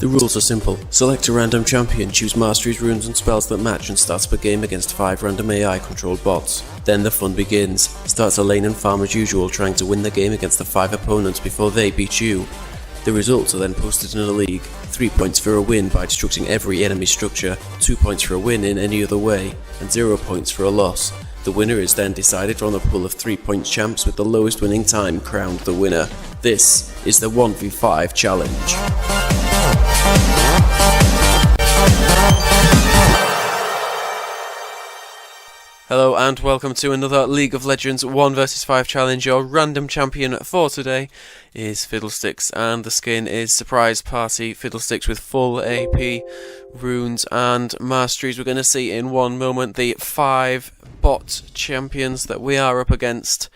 The rules are simple. Select a random champion, choose masteries, runes and spells that match and start up a game against 5 random AI controlled bots. Then the fun begins. Start a lane and farm as usual, trying to win the game against the 5 opponents before they beat you. The results are then posted in a league. 3 points for a win by destructing every enemy structure, 2 points for a win in any other way, and 0 points for a loss. The winner is then decided from a pool of 3-point champs with the lowest winning time crowned the winner. This is the 1v5 challenge. Hello and welcome to another League of Legends 1 vs 5 challenge. Your random champion for today is Fiddlesticks, and the skin is Surprise Party Fiddlesticks with full AP, runes and masteries. We're going to see in one moment the 5 bot champions that we are up against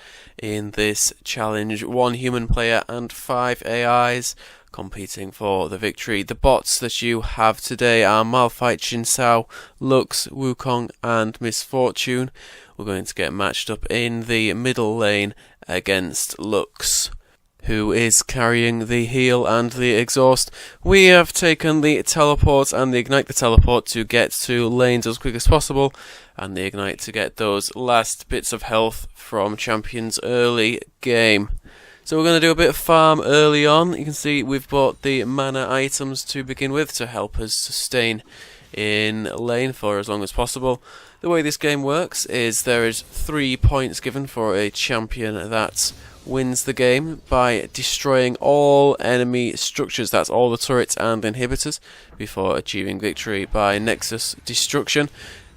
in this challenge. 1 human player and 5 AIs competing for the victory. The bots that you have today are Malphite, Jin-Sao, Lux, Wukong and Misfortune. We're going to get matched up in the middle lane against Lux, who is carrying the heal and the exhaust. We have taken the teleport and the ignite the teleport to get to lanes as quick as possible, and the ignite to get those last bits of health from champions early game. So we're going to do a bit of farm early on. You can see we've bought the mana items to begin with to help us sustain in lane for as long as possible. The way this game works is there is 3 points given for a champion that wins the game by destroying all enemy structures, that's all the turrets and inhibitors, before achieving victory by Nexus destruction.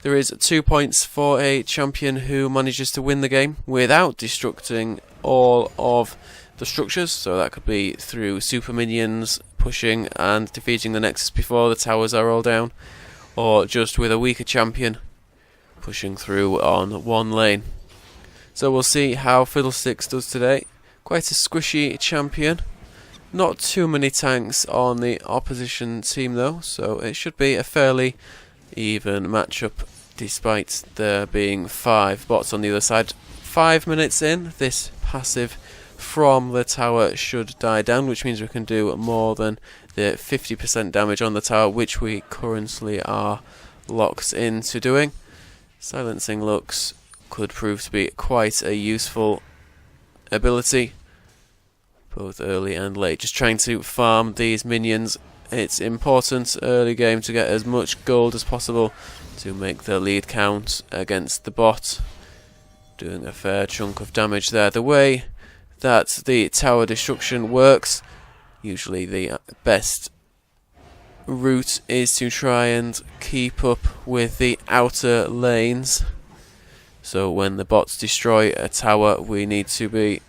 There is 2 points for a champion who manages to win the game without destructing all of the structures, so that could be through super minions pushing and defeating the Nexus before the towers are all down, or just with a weaker champion pushing through on one lane. So we'll see how Fiddlesticks does today. Quite a squishy champion. Not too many tanks on the opposition team though, so it should be a fairly even matchup despite there being 5 bots on the other side. 5 minutes in, this passive from the tower should die down, which means we can do more than the 50% damage on the tower, which we currently are locked into doing. Silencing Lux could prove to be quite a useful ability, both early and late. Just trying to farm these minions. It's important early game to get as much gold as possible to make the lead count against the bot. Doing a fair chunk of damage there. The way that the tower destruction works, usually the best route is to try and keep up with the outer lanes. So when the bots destroy a tower, we need to be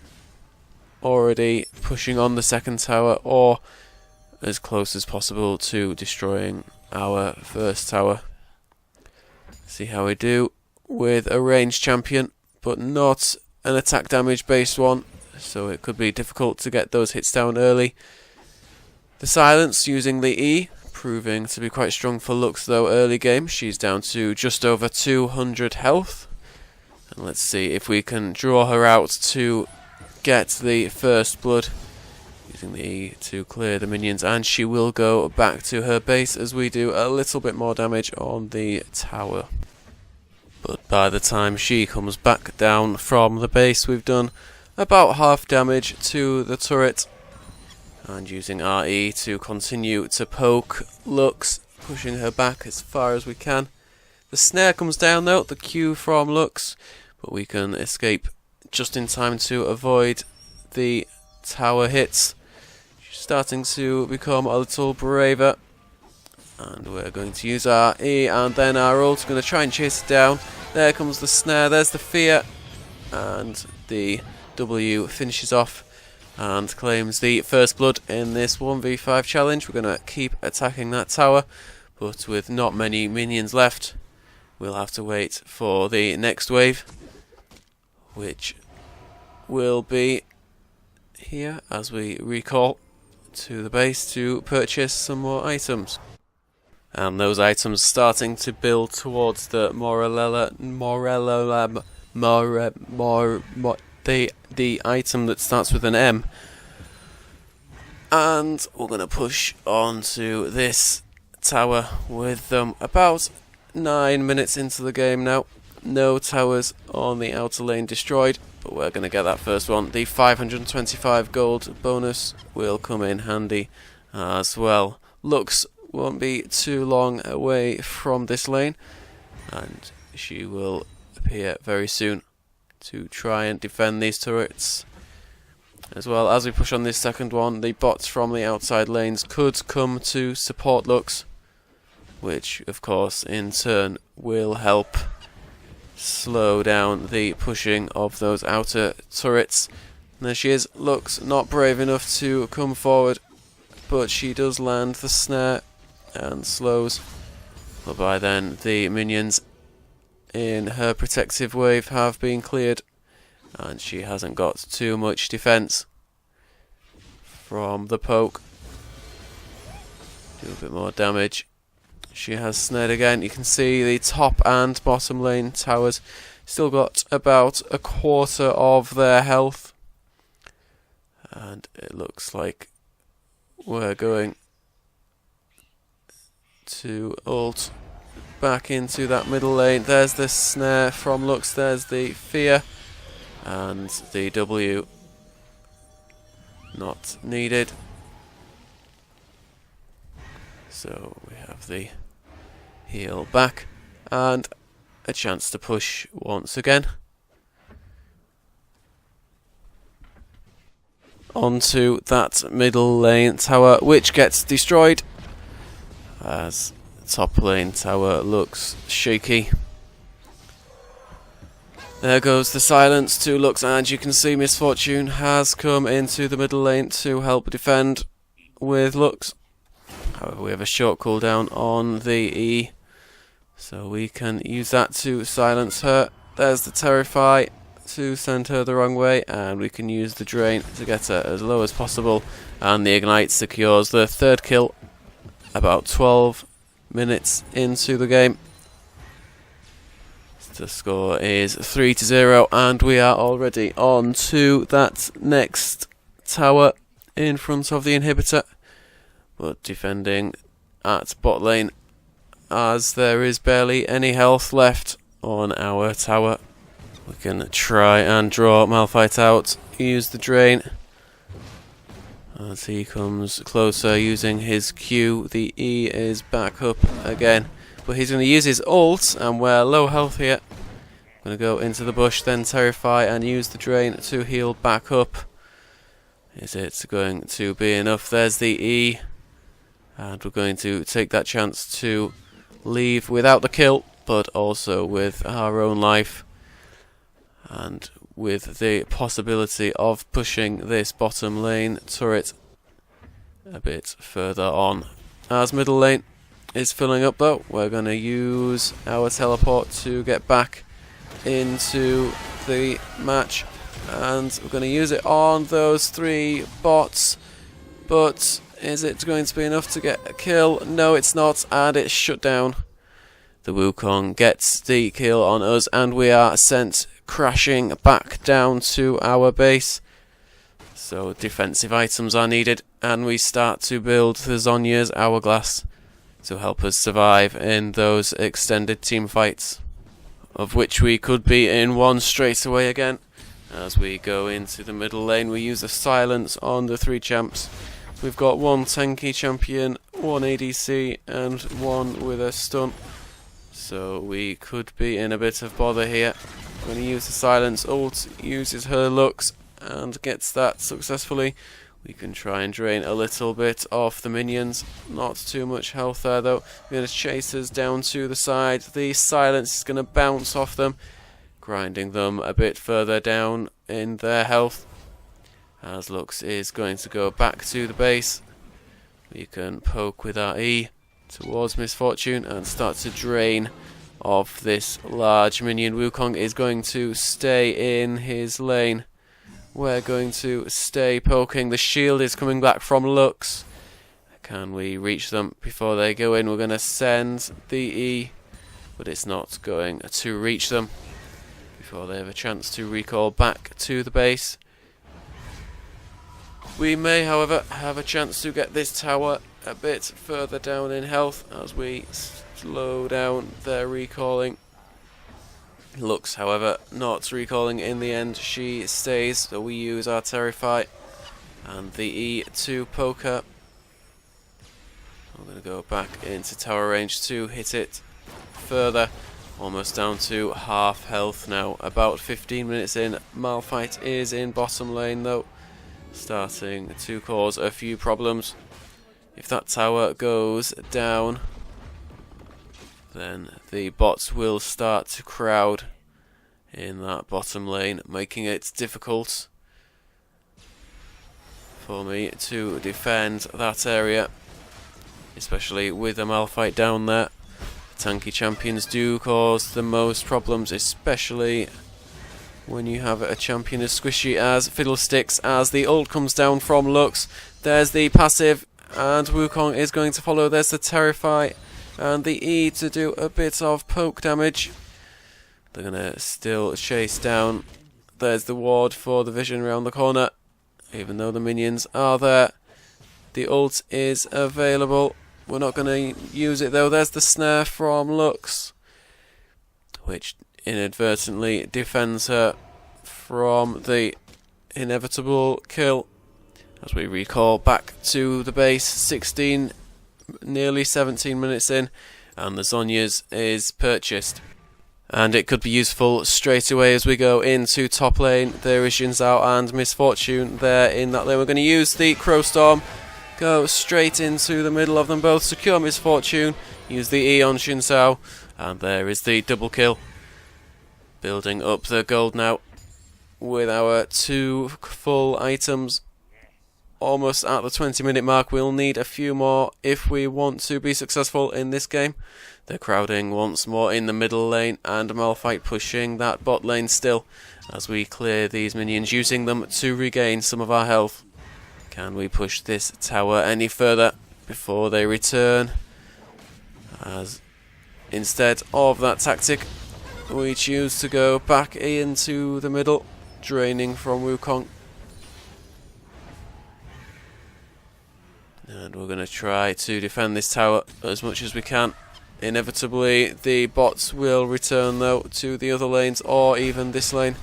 already pushing on the second tower or as close as possible to destroying our first tower. See how we do with a ranged champion, but not an attack damage based one, so it could be difficult to get those hits down early. The silence using the E proving to be quite strong for Lux though early game. She's down to just over 200 health. And let's see if we can draw her out to get the first blood using the E to clear the minions, and she will go back to her base as we do a little bit more damage on the tower. But by the time she comes back down from the base, we've done about half damage to the turret, and using RE to continue to poke Lux, pushing her back as far as we can. The snare comes down though, the Q from Lux, but we can escape just in time to avoid the tower hits. She's starting to become a little braver, and we're going to use our E and then our ult. Going to try and chase it down. There comes the snare, there's the fear, and the W finishes off and claims the first blood in this 1v5 challenge. We're going to keep attacking that tower, but with not many minions left, we'll have to wait for the next wave, which will be here as we recall to the base to purchase some more items. And those items starting to build towards the the item that starts with an M. And we're going to push onto this tower with them about 9 minutes into the game now. No towers on the outer lane destroyed, but we're going to get that first one. The 525 gold bonus will come in handy as well. Lux won't be too long away from this lane, and she will appear very soon to try and defend these turrets. As well, as we push on this second one, the bots from the outside lanes could come to support Lux, which of course in turn will help slow down the pushing of those outer turrets. And there she is, Lux, not brave enough to come forward, but she does land the snare and slows. But by then the minions in her protective wave have been cleared, and she hasn't got too much defense from the poke. Do a bit more damage. She has snared again. You can see the top and bottom lane towers still got about a quarter of their health, and it looks like we're going to ult back into that middle lane. There's the snare from Lux, there's the fear, and the W not needed. So we have the heal back and a chance to push once again. Onto that middle lane tower, which gets destroyed as top lane tower looks shaky. There goes the silence to Lux, and you can see Miss Fortune has come into the middle lane to help defend with Lux. However, we have a short cooldown on the E, so we can use that to silence her. There's the Terrify to send her the wrong way, and we can use the Drain to get her as low as possible, and the Ignite secures the third kill about 12 minutes into the game. The score is 3-0, and we are already on to that next tower in front of the inhibitor, but defending at bot lane as there is barely any health left on our tower. We can try and draw Malphite out, use the Drain as he comes closer using his Q. The E is back up again, but he's going to use his ult, and we're low health here. I'm going to go into the bush, then Terrify and use the Drain to heal back up. Is it going to be enough? There's the E, and we're going to take that chance to leave without the kill, but also with our own life, and with the possibility of pushing this bottom lane turret a bit further on. As middle lane is filling up though, we're going to use our teleport to get back into the match, and we're going to use it on those 3 bots, but is it going to be enough to get a kill? No, it's not, and it's shut down. The Wukong gets the kill on us, and we are sent crashing back down to our base. So defensive items are needed, and we start to build the Zhonya's Hourglass to help us survive in those extended team fights, of which we could be in one straight away again. As we go into the middle lane, we use a silence on the 3 champs. We've got 1 tanky champion, 1 ADC, and 1 with a stun. So we could be in a bit of bother here. I'm going to use the silence ult, uses her Lux, and gets that successfully. We can try and drain a little bit off the minions. Not too much health there though. We're going to chase us down to the side. The silence is going to bounce off them, grinding them a bit further down in their health. As Lux is going to go back to the base, we can poke with our E towards Miss Fortune and start to drain off this large minion. Wukong is going to stay in his lane. We're going to stay poking. The shield is coming back from Lux. Can we reach them before they go in? We're going to send the E, but it's not going to reach them before they have a chance to recall back to the base. We may, however, have a chance to get this tower a bit further down in health as we slow down their recalling. Lux, however, not recalling in the end. She stays, so we use our Terrify and the E2 poker. I'm going to go back into tower range to hit it further. Almost down to half health now. About 15 minutes in. Malphite is in bottom lane though, starting to cause a few problems. If that tower goes down, then the bots will start to crowd in that bottom lane, making it difficult for me to defend that area, especially with a Malphite down there. Tanky champions do cause the most problems, especially when you have a champion as squishy as Fiddlesticks. As the ult comes down from Lux, there's the passive, and Wukong is going to follow. There's the Terrify and the E to do a bit of poke damage. They're going to still chase down. There's the ward for the vision around the corner, even though the minions are there. The ult is available. We're not going to use it though. There's the snare from Lux, which inadvertently defends her from the inevitable kill. As we recall back to the base, nearly 17 minutes in, and the Zhonya's is purchased. And it could be useful straight away as we go into top lane. There is Jin Zhao and Misfortune there in that lane. We're going to use the Crow Storm. Go straight into the middle of them both, secure Misfortune, use the E on Jin Zhao, and there is the double kill. Building up the gold now with our 2 full items. Almost at the 20-minute mark. We'll need a few more if we want to be successful in this game. They're crowding once more in the middle lane, and Malphite pushing that bot lane still as we clear these minions, using them to regain some of our health. Can we push this tower any further before they return? As instead of that tactic, we choose to go back into the middle, draining from Wukong. And we're going to try to defend this tower as much as we can. Inevitably, the bots will return though to the other lanes, or even this lane,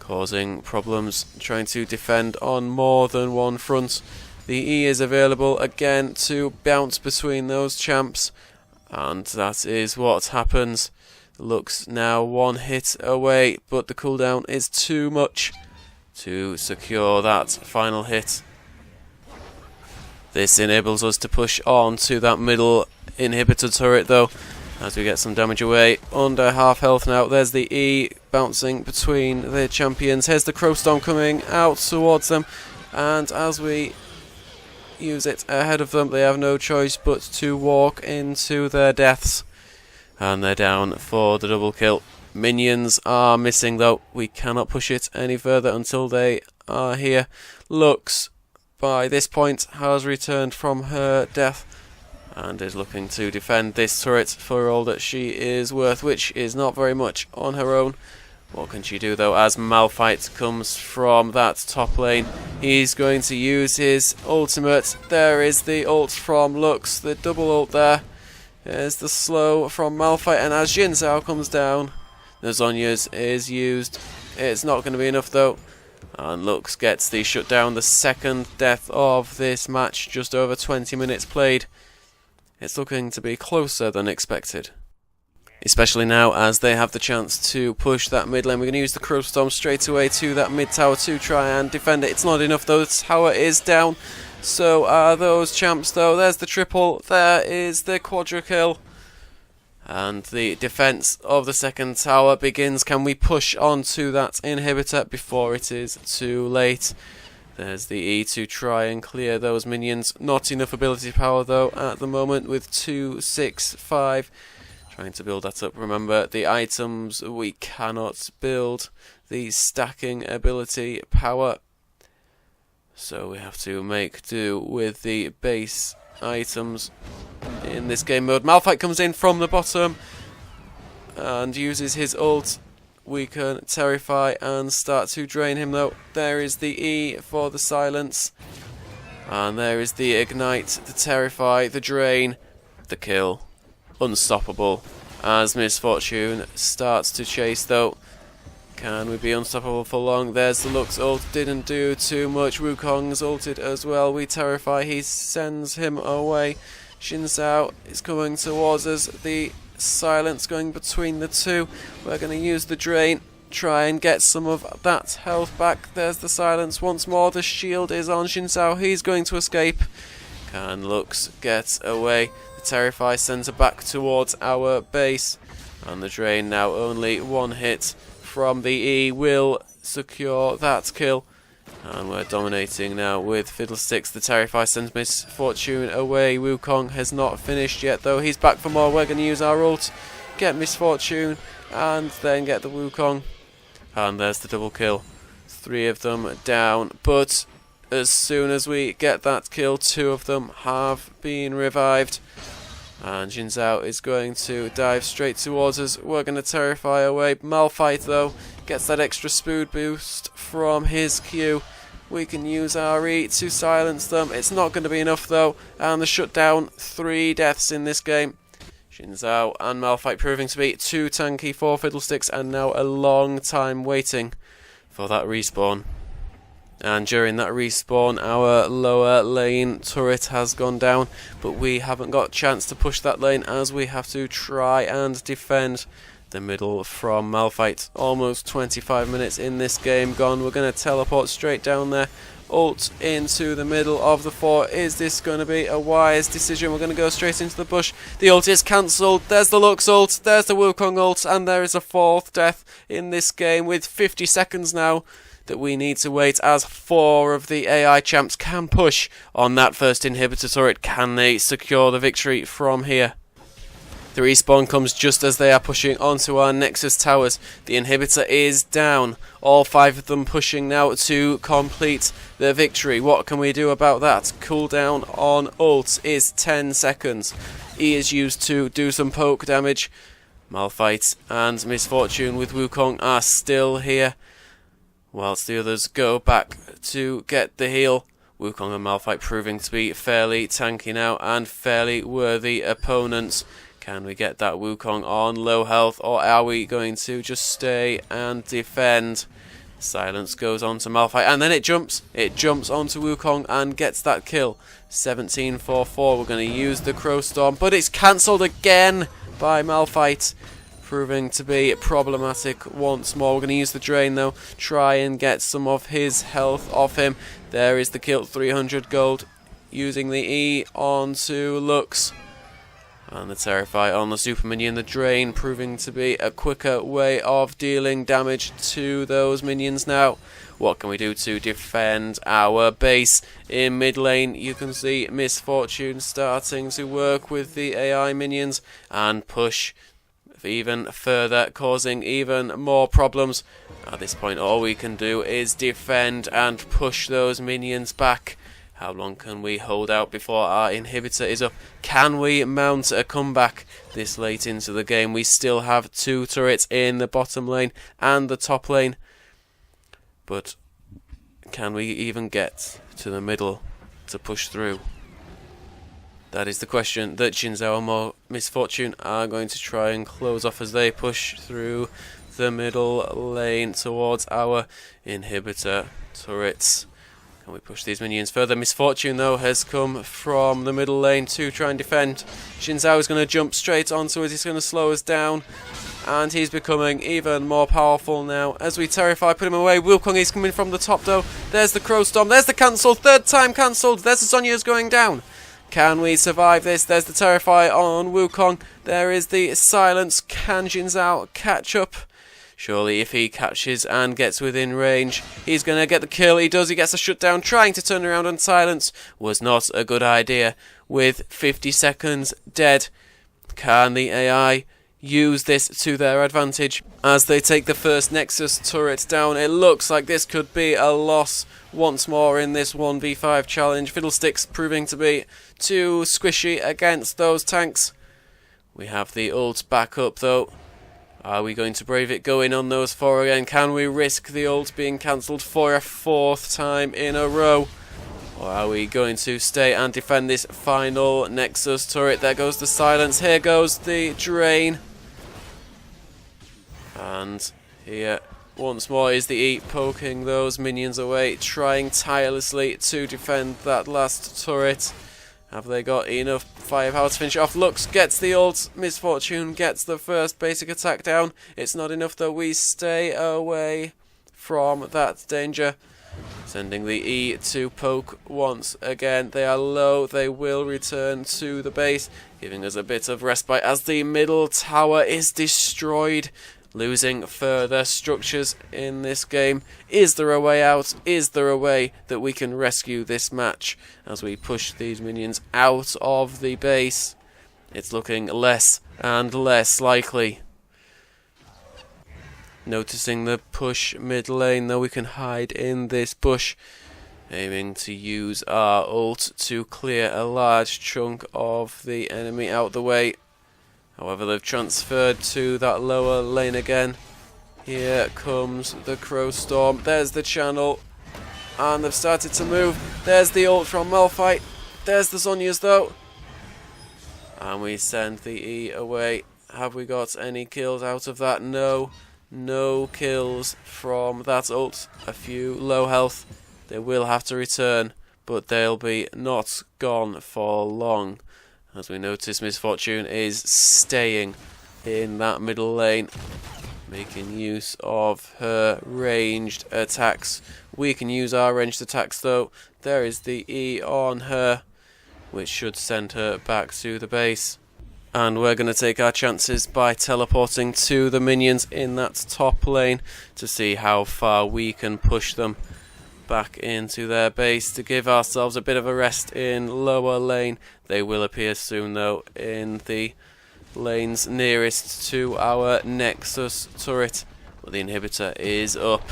causing problems trying to defend on more than one front. The E is available again to bounce between those champs, and that is what happens. Looks now 1 hit away, but the cooldown is too much to secure that final hit. This enables us to push on to that middle inhibitor turret though, as we get some damage away. Under half health now. There's the E bouncing between the champions. Here's the Crow Storm coming out towards them, and as we use it ahead of them, they have no choice but to walk into their deaths, and they're down for the double kill. Minions are missing though. We cannot push it any further until they are here. Lux, by this point, has returned from her death and is looking to defend this turret for all that she is worth, which is not very much on her own. What can she do though, as Malphite comes from that top lane? He's going to use his ultimate. There is the ult from Lux, the double ult there. There's the slow from Malphite, and as Jin Zhao comes down, the Zhonya's is used. It's not going to be enough though, and Lux gets the shutdown, the second death of this match, just over 20 minutes played. It's looking to be closer than expected, especially now as they have the chance to push that mid lane. We're going to use the Crow Storm straight away to that mid tower to try and defend it. It's not enough though, the tower is down. So are those champs though. There's the triple, there is the quadra kill, and the defense of the second tower begins. Can we push on to that inhibitor before it is too late? There's the E to try and clear those minions. Not enough ability power though at the moment with 2, 6, 5. Trying to build that up. Remember, the items we cannot build the stacking ability power, so we have to make do with the base items in this game mode. Malphite comes in from the bottom and uses his ult, we can terrify and start to drain him though. There is the E for the silence. And there is the ignite, the terrify, the drain, the kill. Unstoppable. As Misfortune starts to chase though. Can we be unstoppable for long? There's the Lux ult, didn't do too much. Wukong's ulted as well. We terrify, he sends him away. Xin Zhao is coming towards us. The silence going between the two. We're going to use the drain, try and get some of that health back. There's the silence once more. The shield is on Xin Zhao, he's going to escape. Can Lux get away? The terrify sends her back towards our base. And the drain now only one hit from the E will secure that kill. And we're dominating now with Fiddlesticks. The terrify sends Misfortune away. Wukong has not finished yet though. He's back for more. We're going to use our ult, get Misfortune, and then get the Wukong. And there's the double kill. 3 of them down. But as soon as we get that kill, 2 of them have been revived. And Xin Zhao is going to dive straight towards us. We're going to terrify away. Malphite though gets that extra speed boost from his Q. We can use our E to silence them. It's not going to be enough though. And the shutdown, 3 deaths in this game. Xin Zhao and Malphite proving to be too tanky for Fiddlesticks, and now a long time waiting for that respawn. And during that respawn, our lower lane turret has gone down, but we haven't got a chance to push that lane as we have to try and defend the middle from Malphite. Almost 25 minutes in this game gone. We're going to teleport straight down there. Ult into the middle of the fort. Is this going to be a wise decision? We're going to go straight into the bush. The ult is cancelled. There's the Lux ult. There's the Wukong ult. And there is a 4th death in this game with 50 seconds now that we need to wait as 4 of the AI champs can push on that first inhibitor turret. Can they secure the victory from here? The respawn comes just as they are pushing onto our Nexus towers. The inhibitor is down. All 5 of them pushing now to complete the victory. What can we do about that? Cooldown on ult is 10 seconds. E is used to do some poke damage. Malphite and Misfortune with Wukong are still here, whilst the others go back to get the heal. Wukong and Malphite proving to be fairly tanky now and fairly worthy opponents. Can we get that Wukong on low health, or are we going to just stay and defend? Silence goes on to Malphite, and then it jumps onto Wukong and gets that kill. 17-4-4, we're going to use the Crow Storm, but it's cancelled again by Malphite, proving to be problematic once more. We're going to use the drain though, try and get some of his health off him. There is the kill, 300 gold, using the E onto Lux. And the terrify on the super minion. The drain proving to be a quicker way of dealing damage to those minions now. What can we do to defend our base? In mid lane you can see Misfortune starting to work with the AI minions and push even further, causing even more problems. At this point all we can do is defend and push those minions back. How long can we hold out before our inhibitor is up? Can we mount a comeback this late into the game? We still have 2 turrets in the bottom lane and the top lane. But can we even get to the middle to push through? That is the question that Xin Zhao and Misfortune are going to try and close off as they push through the middle lane towards our inhibitor turrets. Can we push these minions further? Misfortune though has come from the middle lane to try and defend. Xin Zhao is going to jump straight onto us. He's going to slow us down, and he's becoming even more powerful now as we terrify, put him away. Wukong is coming from the top though. There's the Crow Storm. There's the cancel. 3rd time cancelled. There's the Sonya's going down. Can we survive this? There's the terrify on Wukong. There is the silence. Can Xin Zhao catch up? Surely if he catches and gets within range, he's going to get the kill. He does, he gets a shutdown. Trying to turn around on silence was not a good idea. With 50 seconds dead, can the AI use this to their advantage? As they take the first Nexus turret down, it looks like this could be a loss once more in this 1v5 challenge. Fiddlesticks proving to be too squishy against those tanks. We have the ult back up though. Are we going to brave it going on those 4 again? Can we risk the ult being cancelled for a 4th time in a row? Or are we going to stay and defend this final Nexus turret? There goes the silence. Here goes the drain. And here once more is the E, poking those minions away, trying tirelessly to defend that last turret. Have they got enough firepower to finish off? Lux gets the ult. Misfortune gets the first basic attack down. It's not enough though. We stay away from that danger. Sending the E to poke once again. They are low. They will return to the base, giving us a bit of respite as the middle tower is destroyed. Losing further structures in this game. Is there a way out? Is there a way that we can rescue this match as we push these minions out of the base? It's looking less and less likely. Noticing the push mid lane, though, we can hide in this bush, aiming to use our ult to clear a large chunk of the enemy out the way. However, they've transferred to that lower lane again. Here comes the Crow Storm. There's the channel. And they've started to move. There's the ult from Malphite. There's the Zhonya's though. And we send the E away. Have we got any kills out of that? No. No kills from that ult. A few low health. They will have to return, but they'll be not gone for long. As we notice, Misfortune is staying in that middle lane, making use of her ranged attacks. We can use our ranged attacks though. There is the E on her, which should send her back to the base. And we're going to take our chances by teleporting to the minions in that top lane to see how far we can push them back into their base to give ourselves a bit of a rest in lower lane. They will appear soon though in the lanes nearest to our Nexus turret, but the inhibitor is up.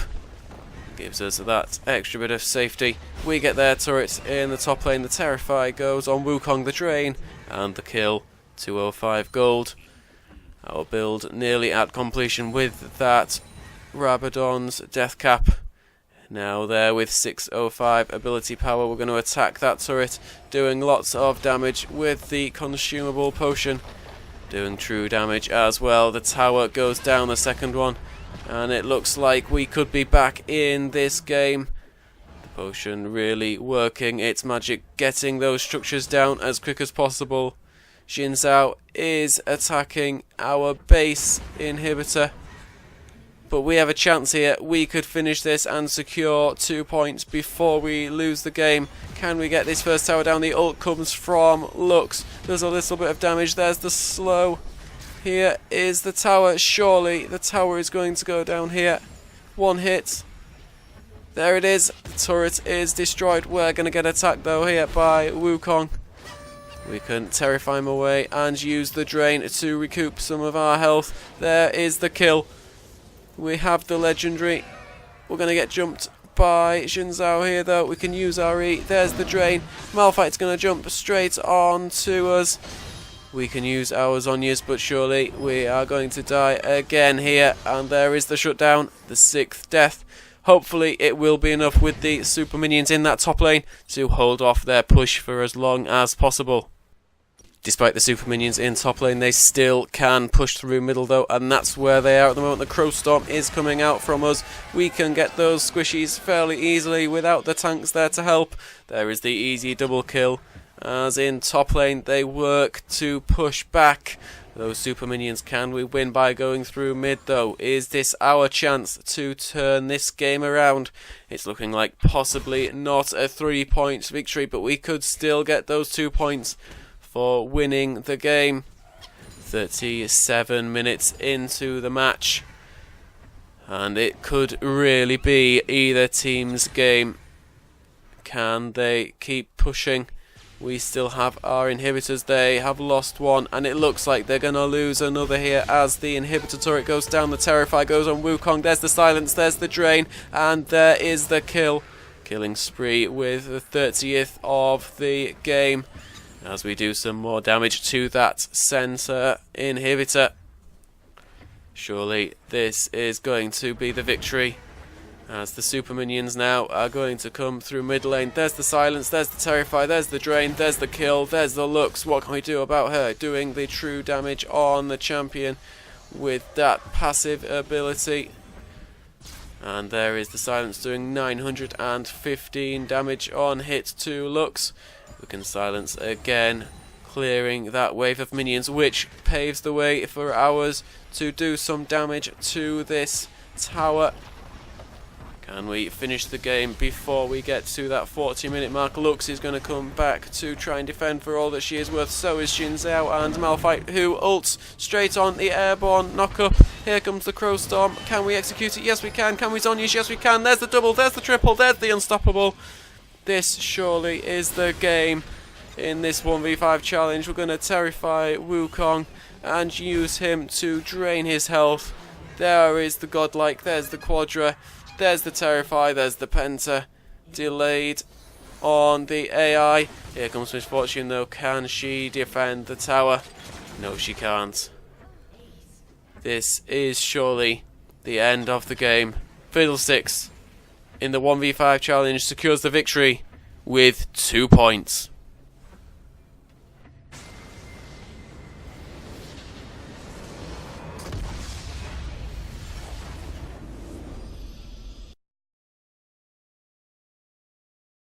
Gives us that extra bit of safety. We get their turrets in the top lane. The Terrify goes on Wukong the Drain, and the kill. 205 gold. Our build nearly at completion with that Rabadon's death cap. Now there with 605 ability power, we're going to attack that turret, doing lots of damage with the consumable potion, doing true damage as well. The tower goes down, the second one, and it looks like we could be back in this game. The potion really working its magic, getting those structures down as quick as possible. Xin Zhao is attacking our base inhibitor. But we have a chance here. We could finish this and secure 2 points before we lose the game. Can we get this first tower down? The ult comes from Lux. There's a little bit of damage. There's the slow. Here is the tower. Surely the tower is going to go down here. One hit. There it is. The turret is destroyed. We're going to get attacked though here by Wukong. We can terrify him away and use the drain to recoup some of our health. There is the kill. We have the legendary. We're going to get jumped by Xin Zhao here though. We can use our E. There's the drain. Malphite's going to jump straight on to us. We can use our Zhonya's, but surely we are going to die again here. And there is the shutdown, the 6th death. Hopefully it will be enough with the super minions in that top lane to hold off their push for as long as possible. Despite the super minions in top lane, they still can push through middle though, and that's where they are at the moment. The Crow Storm is coming out from us. We can get those squishies fairly easily without the tanks there to help. There is the easy double kill, as in top lane they work to push back those super minions. Can we win by going through mid though? Is this our chance to turn this game around? It's looking like possibly not a 3 points victory, but we could still get those 2 points for winning the game. 37 minutes into the match, and it could really be either team's game. Can they keep pushing? We still have our inhibitors. They have lost one, and it looks like they're going to lose another here as the inhibitor turret goes down. The Terrify goes on Wukong. There's the silence, there's the drain, and there is the kill. Killing spree with the 30th of the game, as we do some more damage to that center inhibitor. Surely this is going to be the victory, as the super minions now are going to come through mid lane. There's the silence, there's the terrify, there's the drain, there's the kill, there's the lux. What can we do about her? Doing the true damage on the champion with that passive ability. And there is the silence doing 915 damage on hit to lux. We can silence again, clearing that wave of minions, which paves the way for ours to do some damage to this tower. Can we finish the game before we get to that 40-minute mark? Lux is going to come back to try and defend for all that she is worth. So is Xin Zhao and Malphite, who ults straight on the airborne knock-up. Here comes the Crow Storm. Can we execute it? Yes, we can. Can we Zhonya's? Yes, we can. There's the double. There's the triple. There's the unstoppable. This surely is the game in this 1v5 challenge. We're going to terrify Wukong and use him to drain his health. There is the godlike. There's the quadra. There's the terrify. There's the penta. Delayed on the AI. Here comes Misfortune though. Can she defend the tower? No, she can't. This is surely the end of the game. Fiddlesticks in the 1v5 challenge secures the victory with 2 points.